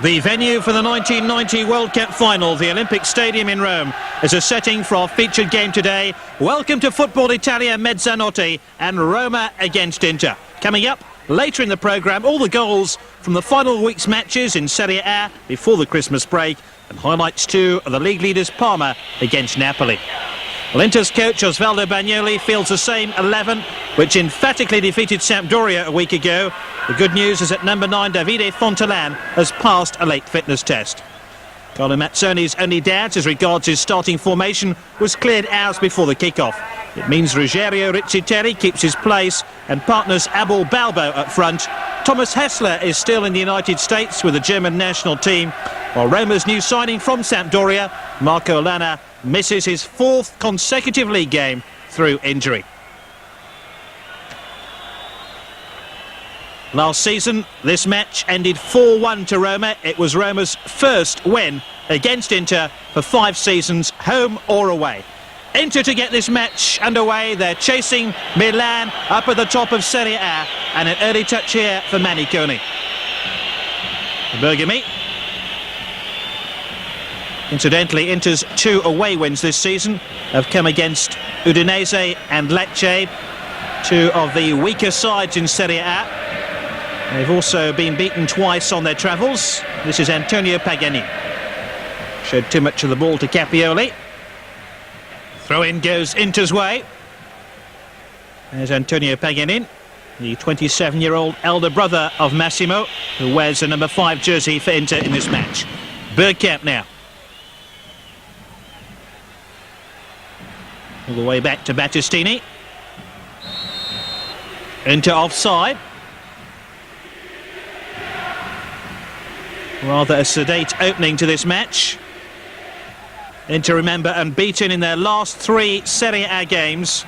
The venue for the 1990 World Cup final, the Olympic Stadium in Rome, is a setting for our featured game today. Welcome to Football Italia Mezzanotte and Roma against Inter. Coming up later in the programme, all the goals from the final week's matches in Serie A before the Christmas break, and highlights too of the league leaders Parma against Napoli. Well, Inter's coach Osvaldo Bagnoli fields the same 11 which emphatically defeated Sampdoria a week ago. The good news is that number 9 Davide Fontelan has passed a late fitness test. Carlo Mazzoni's only doubt as regards his starting formation was cleared hours before the kick-off. It means Rogerio Rizzitelli keeps his place and partners Abel Balbo up front. Thomas Hessler is still in the United States with the German national team, while Roma's new signing from Sampdoria, Marco Lana, misses his 4th consecutive league game through injury. Last season, this match ended 4-1 to Roma. It was Roma's first win against Inter for 5 seasons, home or away. Inter to get this match underway. They're chasing Milan up at the top of Serie A, and an early touch here for Maniconi. Bergami. Incidentally, Inter's 2 away wins this season have come against Udinese and Lecce, 2 of the weaker sides in Serie A. They've also been beaten twice on their travels. This is Antonio Pagani. Showed too much of the ball to Capioli. Throw-in goes Inter's way. There's Antonio Pagani, the 27-year-old elder brother of Massimo, who wears the number 5 jersey for Inter in this match. Bergkamp now. All the way back to Battistini. Inter offside. Rather a sedate opening to this match. Inter, remember, unbeaten in their last 3 Serie A games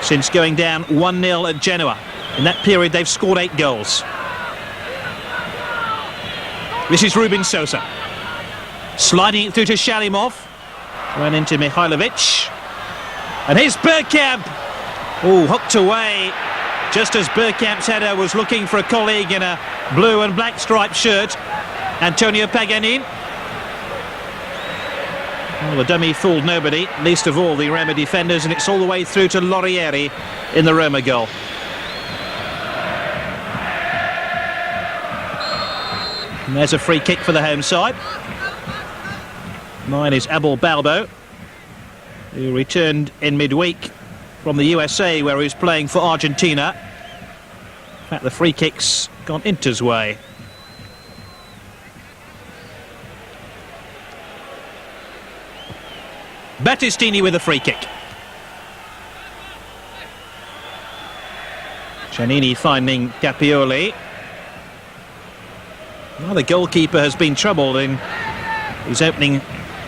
since going down 1-0 at Genoa. In that period, they've scored 8 goals. This is Rubin Sosa. Sliding it through to Shalimov. Ran into Mihailovic. And here's Bergkamp. Oh, hooked away. Just as Bergkamp's header was looking for a colleague in a blue and black striped shirt. Antonio Pagani. Well, the dummy fooled nobody, least of all the Roma defenders, and it's all the way through to Laurieri in the Roma goal. And there's a free kick for the home side. Mine is Abel Balbo, who returned in midweek from the USA, where he was playing for Argentina. In fact, the free kick's gone Inter's way. Battistini with a free kick. Giannini finding Capioli. Well, the goalkeeper has been troubled in his opening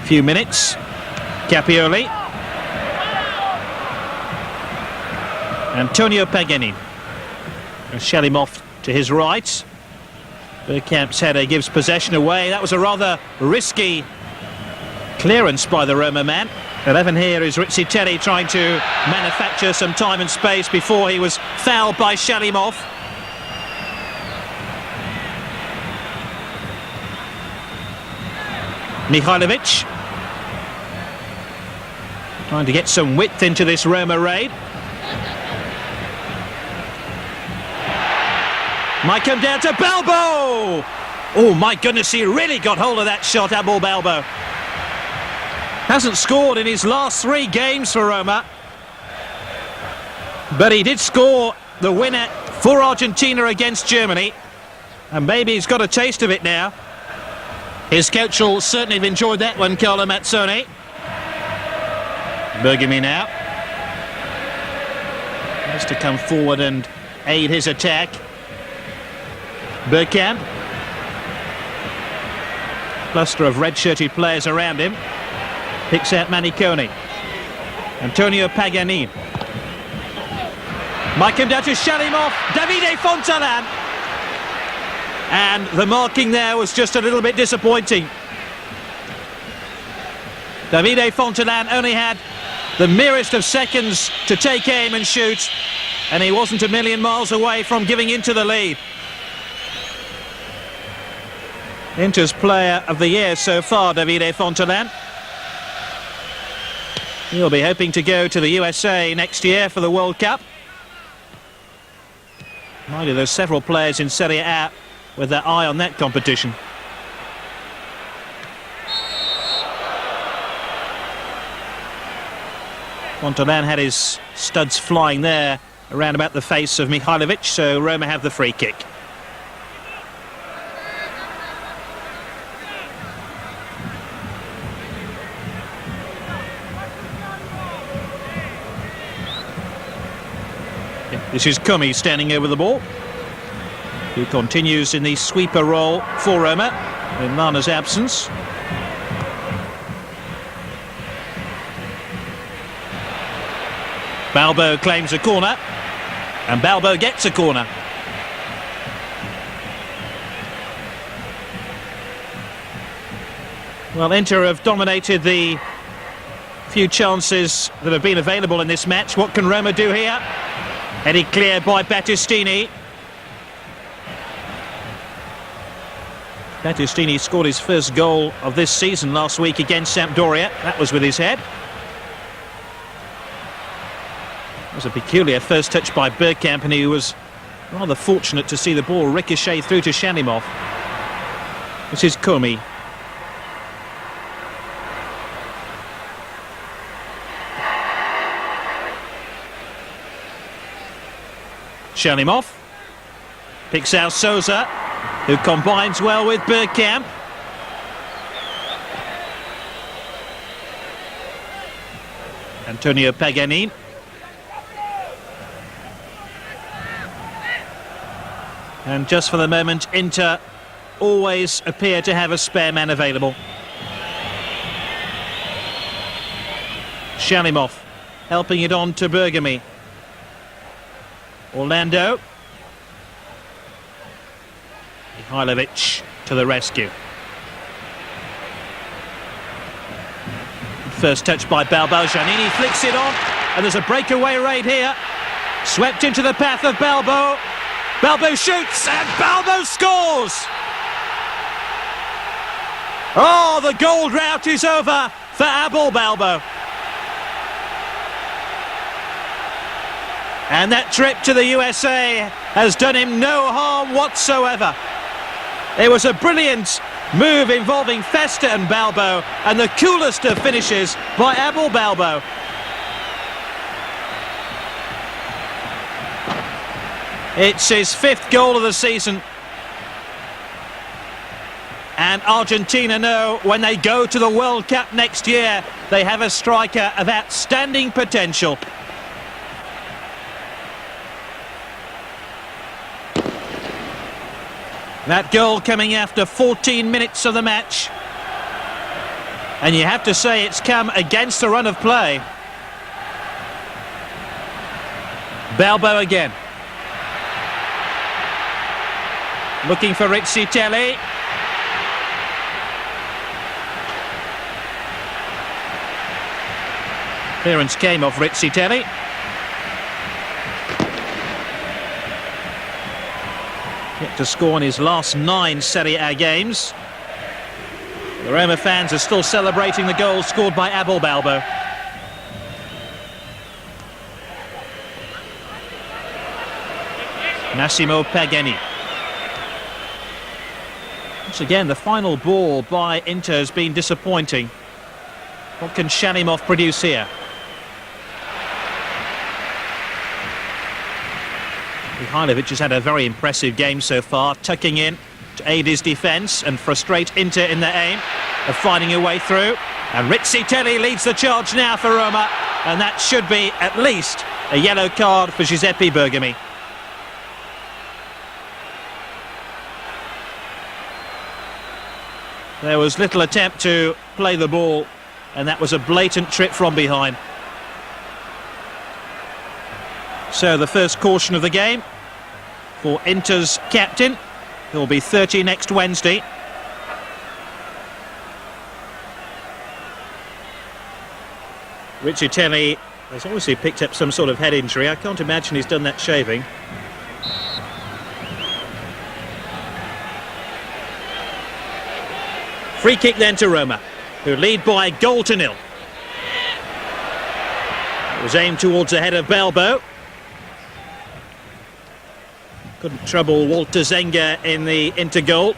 few minutes. Capioli. Antonio Pagani. Shalimov to his right. Bergkamp's header gives possession away. That was a rather risky clearance by the Roma man. 11 here is Rizzitelli trying to manufacture some time and space before he was fouled by Shalimov. Mihailovic trying to get some width into this Roma raid. Might come down to Balbo. Oh my goodness, he really got hold of that shot, Abel Balbo. Hasn't scored in his last 3 games for Roma, but he did score the winner for Argentina against Germany, and maybe he's got a taste of it now. His coach will certainly have enjoyed that one, Carlo Mazzoni. Bergami now has to come forward and aid his attack. Bergkamp. Cluster of red-shirted players around him. Picks out Maniconi. Antonio Pagani. Might come down to Shalimov. Davide Fontelan. And the marking there was just a little bit disappointing. Davide Fontelan only had the merest of seconds to take aim and shoot, and he wasn't a million miles away from giving into the lead. Inter's player of the year so far, Davide Fontelan. He'll be hoping to go to the USA next year for the World Cup. Mind you, there's several players in Serie A with their eye on that competition. Fontelan had his studs flying there around about the face of Mihajlovic, so Roma have the free kick. This is Kumi standing over the ball, who continues in the sweeper role for Roma in Lana's absence. Balbo claims a corner, and Balbo gets a corner. Well, Inter have dominated the few chances that have been available in this match. What can Roma do here? Headed clear by Battistini. Battistini scored his first goal of this season last week against Sampdoria. That was with his head. It was a peculiar first touch by Bergkamp, and he was rather fortunate to see the ball ricochet through to Shalimov. This is Kumi. Shalimov picks out Sousa, who combines well with Bergkamp. Antonio Paganin. And just for the moment, Inter always appear to have a spare man available. Shalimov helping it on to Bergami. Orlando. Mihajlovic to the rescue. First touch by Balbo. Giannini flicks it on, and there's a breakaway raid here. Swept into the path of Balbo. Balbo shoots, and Balbo scores! Oh, the goal drought is over for Abel Balbo. And that trip to the USA has done him no harm whatsoever. It was a brilliant move involving Festa and Balbo, and the coolest of finishes by Abel Balbo. It's his 5th goal of the season. And Argentina know when they go to the World Cup next year, they have a striker of outstanding potential. That goal coming after 14 minutes of the match. And you have to say it's come against the run of play. Balbo again. Looking for Rizzitelli. Clearance came off Rizzitelli. Yet to score in his last 9 Serie A games. The Roma fans are still celebrating the goal scored by Abel Balbo. Massimo Pagani. Once again, the final ball by Inter has been disappointing. What can Shalimov produce here? Mihajlovic has had a very impressive game so far, tucking in to aid his defence and frustrate Inter in their aim of finding a way through. And Rizzitelli leads the charge now for Roma, and that should be at least a yellow card for Giuseppe Bergami. There was little attempt to play the ball, and that was a blatant trip from behind. So the first caution of the game for Inter's captain. He'll be 30 next Wednesday. Rizzitelli has obviously picked up some sort of head injury. I can't imagine he's done that shaving. Free kick then to Roma, who lead by 1-0. It was aimed towards the head of Balbo. Couldn't trouble Walter Zenga in the Inter goal. In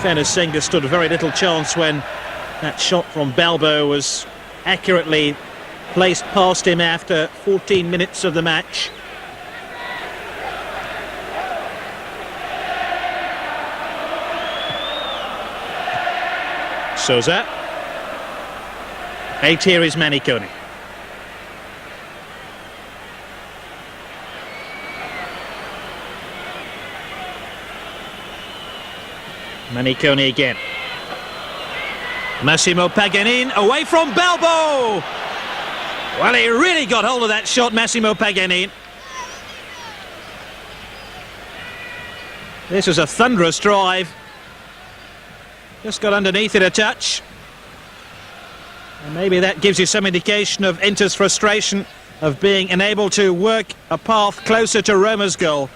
fairness, Zenga stood a very little chance when that shot from Balbo was accurately placed past him after 14 minutes of the match. Sousa. 8 here is Manicone. Manicone again. Massimo Paganin away from Balbo. Well, he really got hold of that shot, Massimo Paganin. This is a thunderous drive. Just got underneath it a touch. And maybe that gives you some indication of Inter's frustration of being unable to work a path closer to Roma's goal.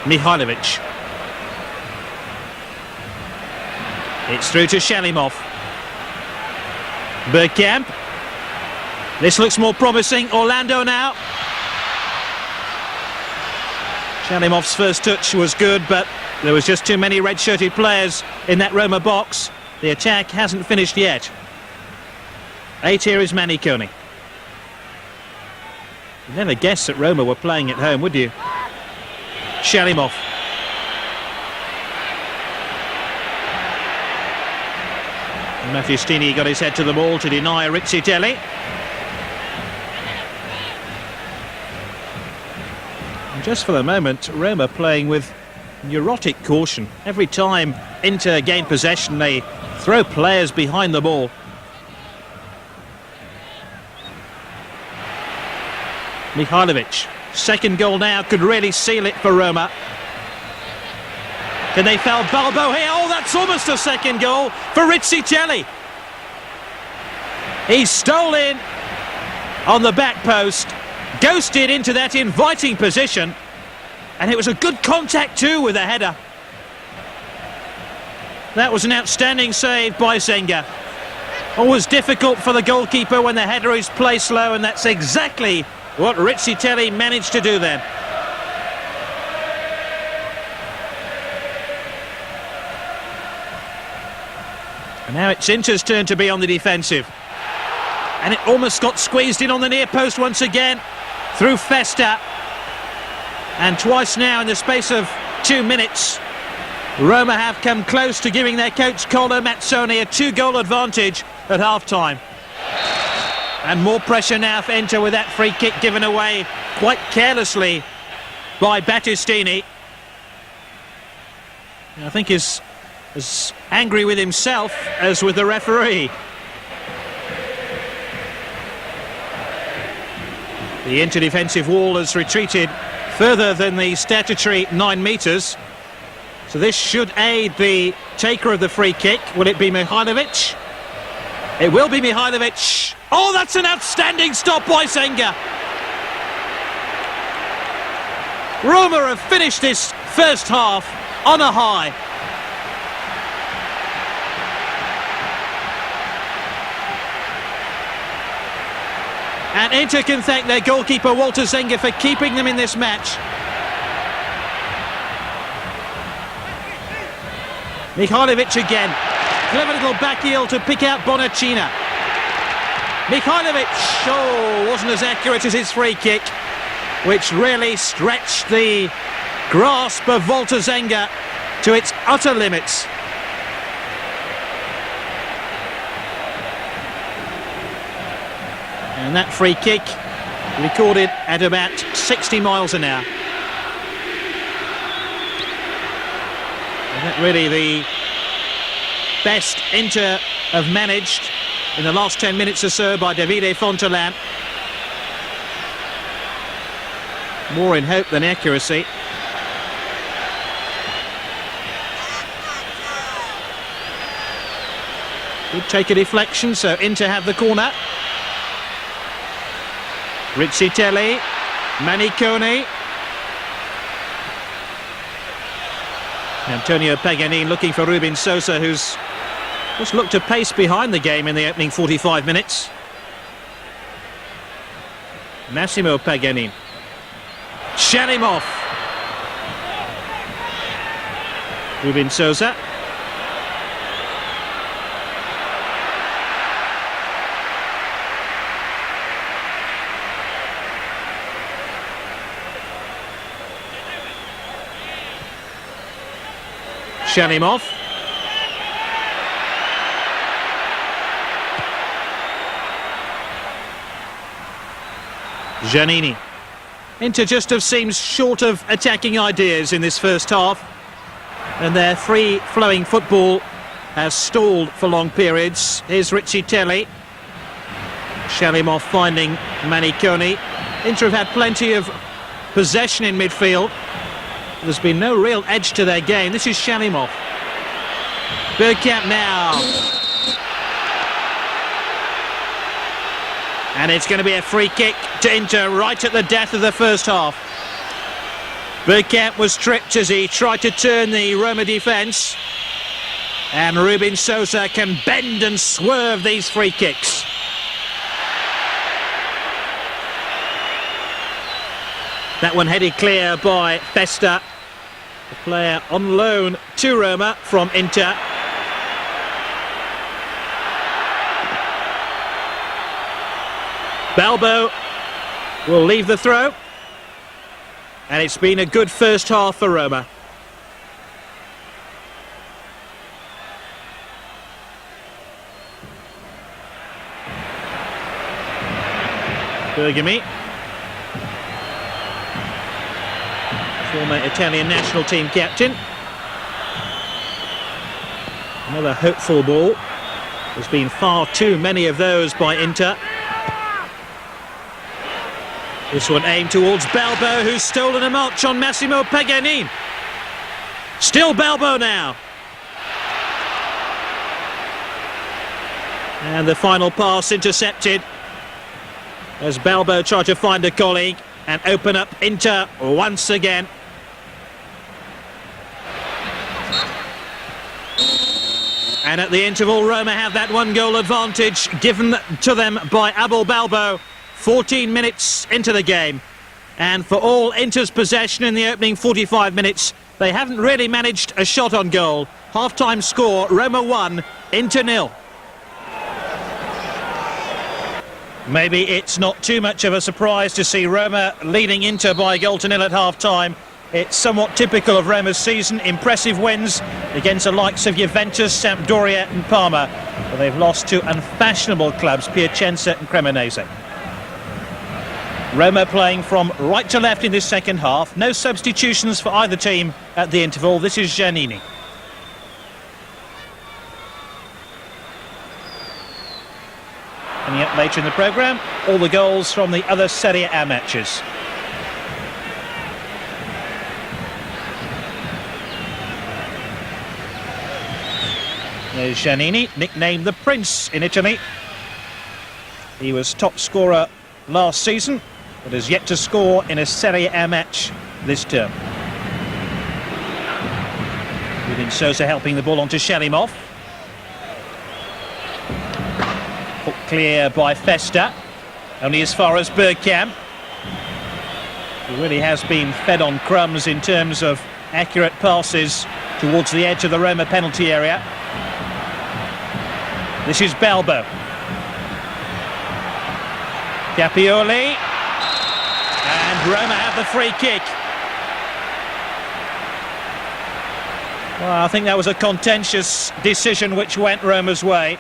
Mihajlovic. It's through to Shalimov. Bergkamp. This looks more promising. Orlando now. Shalimov's first touch was good, but there was just too many red-shirted players in that Roma box. The attack hasn't finished yet. 8 here is Manicone. You'd never guess that Roma were playing at home, would you? Shalimov. Matthiastini got his head to the ball to deny Rizzitelli. And just for the moment, Roma playing with neurotic caution. Every time Inter gain possession, they throw players behind the ball. Mihajlovic. Second goal now could really seal it for Roma. Can they foul Balbo here? Oh, that's almost a second goal for Rizzitelli. He stole in on the back post, ghosted into that inviting position, and it was a good contact too with a header. That was an outstanding save by Zenga. Always difficult for the goalkeeper when the header is placed low, and that's exactly what Rizzitelli managed to do then. And now it's Inter's turn to be on the defensive. And it almost got squeezed in on the near post once again through Festa. And twice now in the space of 2 minutes, Roma have come close to giving their coach Carlo Mazzoni a 2-goal advantage at half-time. And more pressure now for Inter with that free kick given away quite carelessly by Battistini. I think he's as angry with himself as with the referee. The Inter defensive wall has retreated further than the statutory 9 metres. So this should aid the taker of the free kick. Will it be Mihajlovic? It will be Mihajlovic. Oh, that's an outstanding stop by Zenga. Roma have finished this first half on a high. And Inter can thank their goalkeeper Walter Zenga for keeping them in this match. Mihajlovic again. Clever little back heel to pick out Bonacina. Mihajlovic, oh, wasn't as accurate as his free kick, which really stretched the grasp of Walter Zenga to its utter limits. And that free kick recorded at about 60 miles an hour. And that really the best Inter have managed in the last 10 minutes or so by Davide Fontelan. More in hope than accuracy. Could take a deflection, so Inter have the corner. Rizzitelli, Manicone. Antonio Paganin looking for Rubin Sosa, who's just looked to pace behind the game in the opening 45 minutes. Massimo Paganin. Shalimov. Rubin Sosa. Shalimov. Giannini. Inter just seems short of attacking ideas in this first half, and their free-flowing football has stalled for long periods. Here's Riccitelli. Shalimov finding Maniconi. Inter have had plenty of possession in midfield. There's been no real edge to their game. This is Shalimov. Bergkamp now. And it's going to be a free kick to Inter right at the death of the first half. Bergkamp was tripped as he tried to turn the Roma defence. And Rubin Sosa can bend and swerve these free kicks. That one headed clear by Festa, the player on loan to Roma from Inter. Balbo will leave the throw. And it's been a good first half for Roma. Bergami. Former Italian national team captain. Another hopeful ball. There's been far too many of those by Inter. This one aimed towards Balbo, who's stolen a march on Massimo Paganin. Still Balbo now. And the final pass intercepted as Balbo tried to find a colleague and open up Inter once again. And at the interval, Roma have that one-goal advantage given to them by Abel Balbo. 14 minutes into the game. And for all Inter's possession in the opening 45 minutes, they haven't really managed a shot on goal. Half-time score, Roma 1, Inter 0. Maybe it's not too much of a surprise to see Roma leading Inter by a goal to nil at half-time. It's somewhat typical of Roma's season. Impressive wins against the likes of Juventus, Sampdoria and Parma. But they've lost to unfashionable clubs, Piacenza and Cremonese. Roma playing from right to left in this second half. No substitutions for either team at the interval. This is Giannini. Coming up later in the programme, all the goals from the other Serie A matches. There's Giannini, nicknamed the Prince in Italy. He was top scorer last season, but has yet to score in a Serie A match this term. Rubin Sosa helping the ball onto Shalimov. Put clear by Festa, only as far as Bergkamp. He really has been fed on crumbs in terms of accurate passes towards the edge of the Roma penalty area. This is Balbo. Capioli. And Roma have the free kick. Well, I think that was a contentious decision which went Roma's way.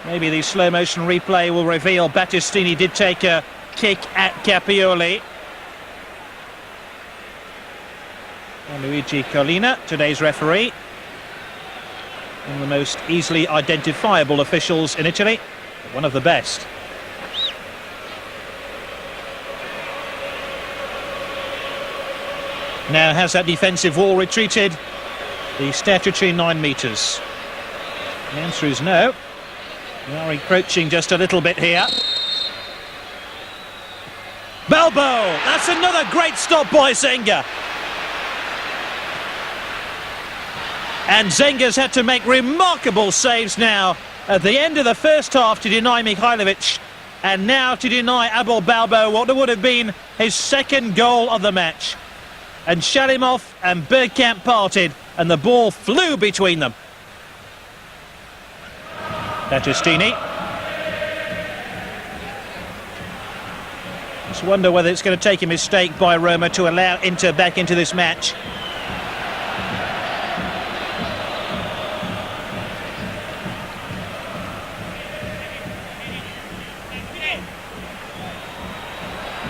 Maybe the slow motion replay will reveal Battistini did take a kick at Capioli. And Luigi Collina, today's referee. One of the most easily identifiable officials in Italy, but one of the best. Now has that defensive wall retreated the statutory 9 metres? The answer is no. We are encroaching just a little bit here. Balbo! That's another great stop by Zenga. And Zenga's had to make remarkable saves now at the end of the first half to deny Mihailovic, and now to deny Abel Balbo what would have been his second goal of the match. And Shalimov and Bergkamp parted, and the ball flew between them. Battistini. Just wonder whether it's going to take a mistake by Roma to allow Inter back into this match.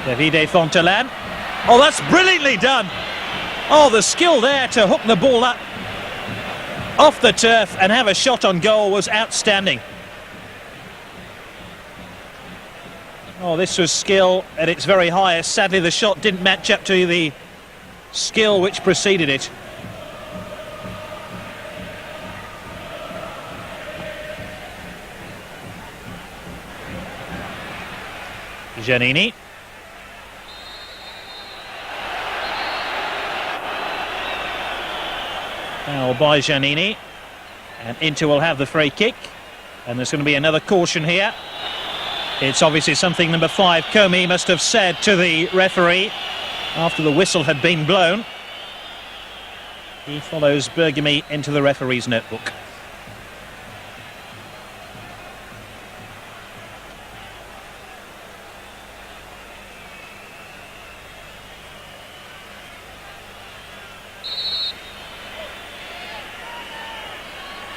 Davide Fontelan. Oh, that's brilliantly done. Oh, the skill there to hook the ball up off the turf and have a shot on goal was outstanding. Oh, this was skill at its very highest. Sadly, the shot didn't match up to the skill which preceded it. Giannini. Foul by Giannini, and Inter will have the free kick, and there's going to be another caution here. It's obviously something number 5 Comey must have said to the referee after the whistle had been blown. He follows Bergami into the referee's notebook.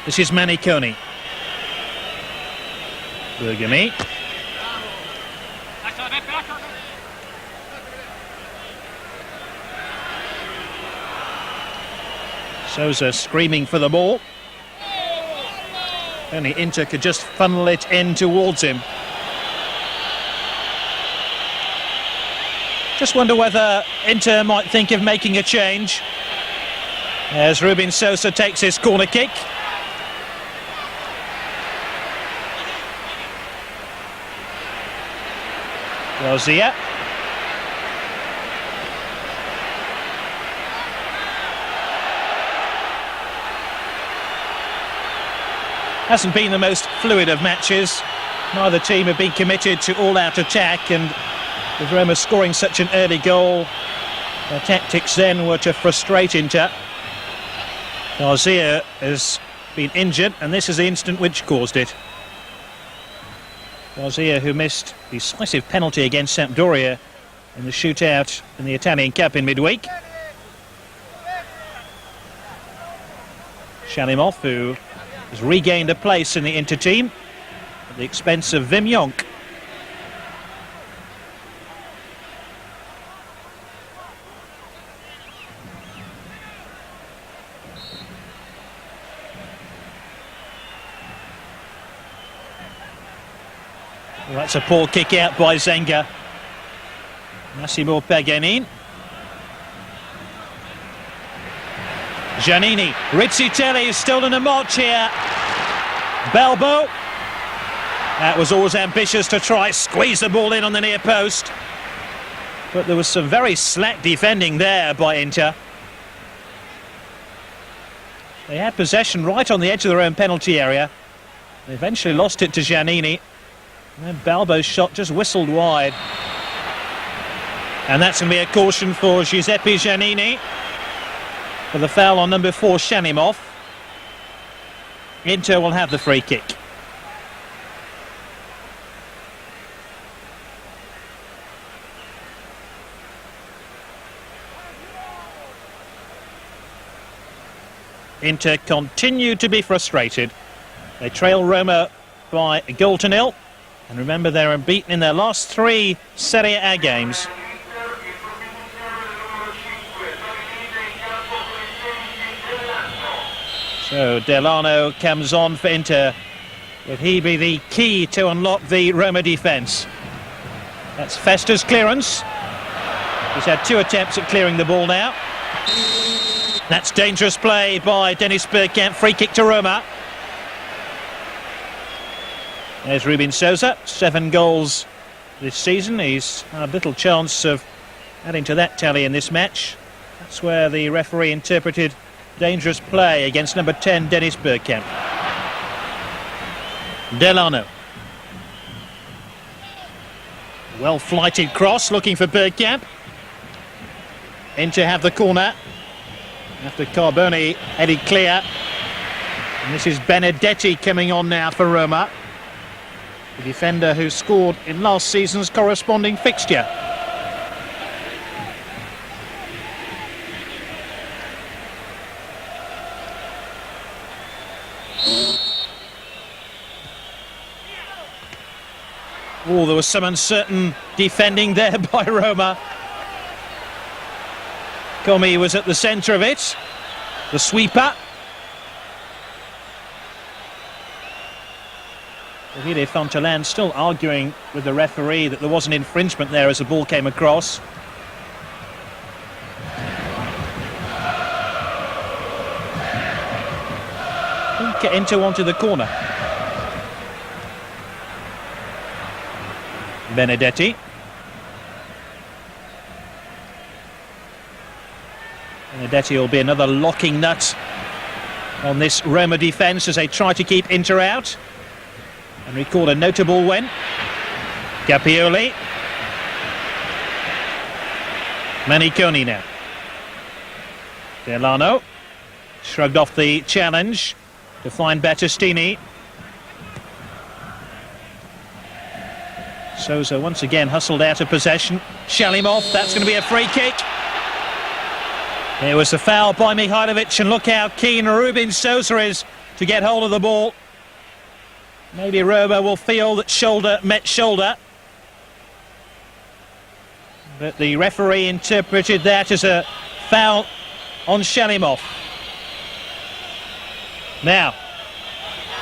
This is Maniconi. Bergami. Sousa screaming for the ball. Only Inter could just funnel it in towards him. Just wonder whether Inter might think of making a change as Rubin Sousa takes his corner kick. Garcia. Hasn't been the most fluid of matches. Neither team have been committed to all-out attack, and with Roma scoring such an early goal, their tactics then were to frustrate Inter. Garcia has been injured, and this is the incident which caused it. Garcia, who missed the decisive penalty against Sampdoria in the shootout in the Italian Cup in midweek. Shalimov, who has regained a place in the Inter team at the expense of Wim Jonk. Well, that's a poor kick out by Zenga. Massimo Paganin. Giannini. Rizzitelli is still in a march here. Balbo. That was always ambitious to try squeeze the ball in on the near post. But there was some very slack defending there by Inter. They had possession right on the edge of their own penalty area. They eventually lost it to Giannini. And then Balbo's shot just whistled wide. And that's going to be a caution for Giuseppe Giannini for the foul on number 4, Shalimov. Inter will have the free kick. Inter continue to be frustrated. They trail Roma by a goal to nil. And remember, they're unbeaten in their last 3 Serie A games. So Delano comes on for Inter. Will he be the key to unlock the Roma defence? That's Festa's clearance. He's had 2 attempts at clearing the ball now. That's dangerous play by Dennis Bergkamp. Free kick to Roma. There's Rubin Sousa, 7 goals this season. He's had little chance of adding to that tally in this match. That's where the referee interpreted Dangerous play against number 10, Dennis Bergkamp. Delano. Well-flighted cross, looking for Bergkamp. In to have the corner. After Carboni headed clear. And this is Benedetti coming on now for Roma. The defender who scored in last season's corresponding fixture. Oh, there was some uncertain defending there by Roma. Comi was at the centre of it. The sweeper. Davide Fontalan still arguing with the referee that there was an infringement there as the ball came across. Didn't get into onto the corner. Benedetti. Benedetti will be another locking nut on this Roma defence as they try to keep Inter out. And recall a notable win. Capioli. Maniconi now. Delano shrugged off the challenge to find Battistini. Sousa once again hustled out of possession. Shalimov, that's going to be a free kick. It was a foul by Mihailovic, and look how keen Rubin Sousa is to get hold of the ball. Maybe Roma will feel that shoulder met shoulder. But the referee interpreted that as a foul on Shalimov. Now,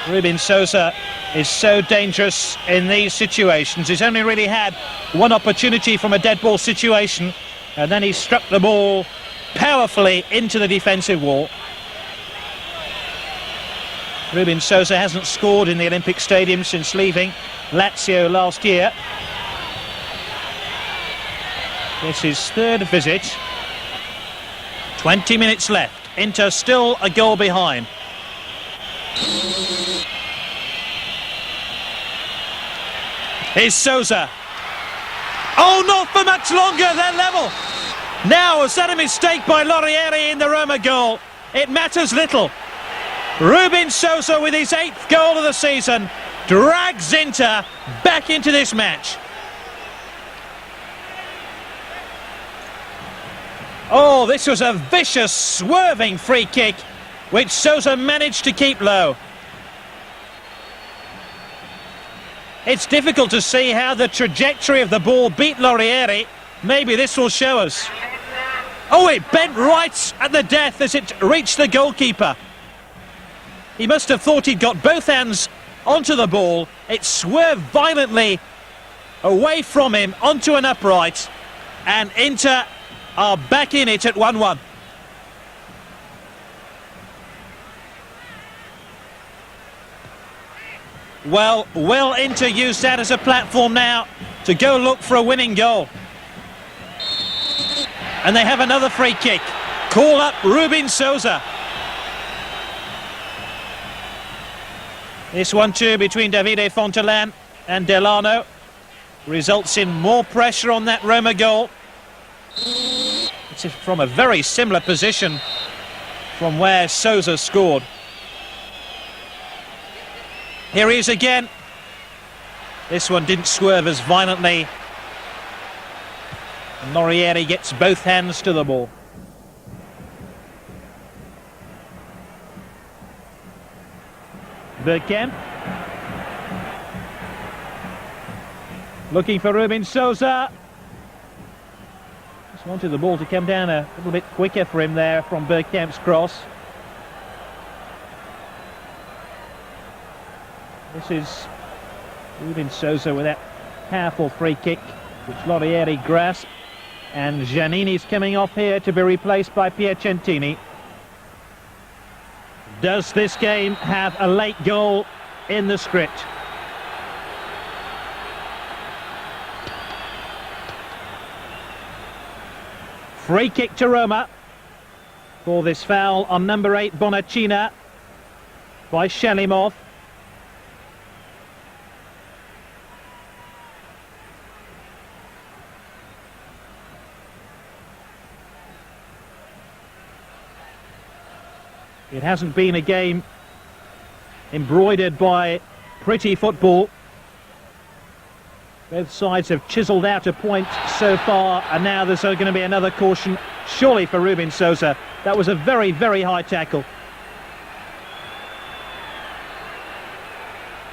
Rubin Sousa is so dangerous in these situations. He's only really had one opportunity from a dead ball situation, and then he struck the ball powerfully into the defensive wall. Rubin Sousa hasn't scored in the Olympic Stadium since leaving Lazio last year. This is his third visit. 20 minutes left. Inter still a goal behind. Here's Sousa. Oh, not for much longer, they're level. Now, was that a mistake by Laurieri in the Roma goal? It matters little. Rubin Sousa, with his 8th goal of the season, drags Inter back into this match. Oh, this was a vicious, swerving free kick, which Sousa managed to keep low. It's difficult to see how the trajectory of the ball beat Laurieri. Maybe this will show us. Oh, it bent right at the death as it reached the goalkeeper. He must have thought he'd got both hands onto the ball. It swerved violently away from him onto an upright, and Inter are back in it at 1-1. Well, will Inter use that as a platform now to go look for a winning goal? And they have another free kick. Call up Rubin Sousa. This one too between Davide Fontalan and Delano results in more pressure on that Roma goal. It's from a very similar position from where Sousa scored. Here he is again. This one didn't swerve as violently. And Laurieri gets both hands to the ball. Bergkamp. Looking for Rubin Sousa. Just wanted the ball to come down a little bit quicker for him there from Bergkamp's cross. This is Rubin Sousa with that powerful free kick, which Laurieri grasped. And Giannini's coming off here to be replaced by Piacentini. Does this game have a late goal in the script? Free kick to Roma. for this foul on number 8, Bonacina, by Shelimov. It hasn't been a game embroidered by pretty football. Both sides have chiselled out a point so far, and now there's going to be another caution, surely for Rubin Sosa. That was a very, very high tackle.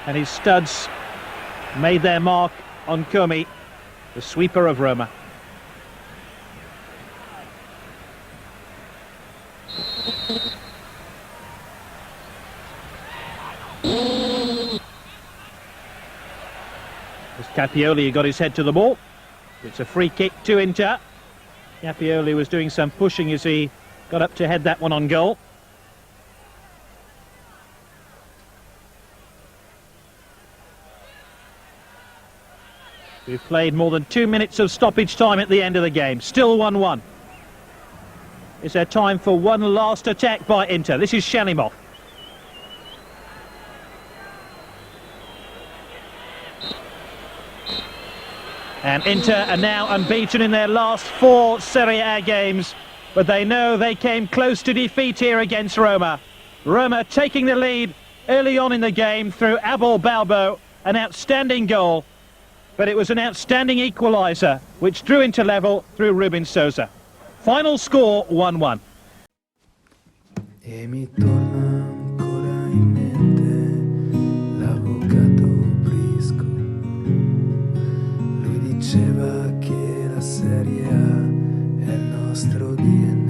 And his studs made their mark on Comi, the sweeper of Roma. As Capioli got his head to the ball. It's a free kick to Inter. Capioli was doing some pushing as he got up to head that one on goal. We've played more than 2 minutes of stoppage time at the end of the game. Still 1-1. Is there time for one last attack by Inter? This is Shelimov. And Inter are now unbeaten in their last 4 Serie A games, but they know they came close to defeat here against Roma. Roma taking the lead early on in the game through Abel Balbo, an outstanding goal, but it was an outstanding equaliser which drew into level through Rubin Sosa. Final score 1-1. E mi torna ancora in mente l'avvocato Brisco. Lui diceva che la Serie A è il nostro DNA.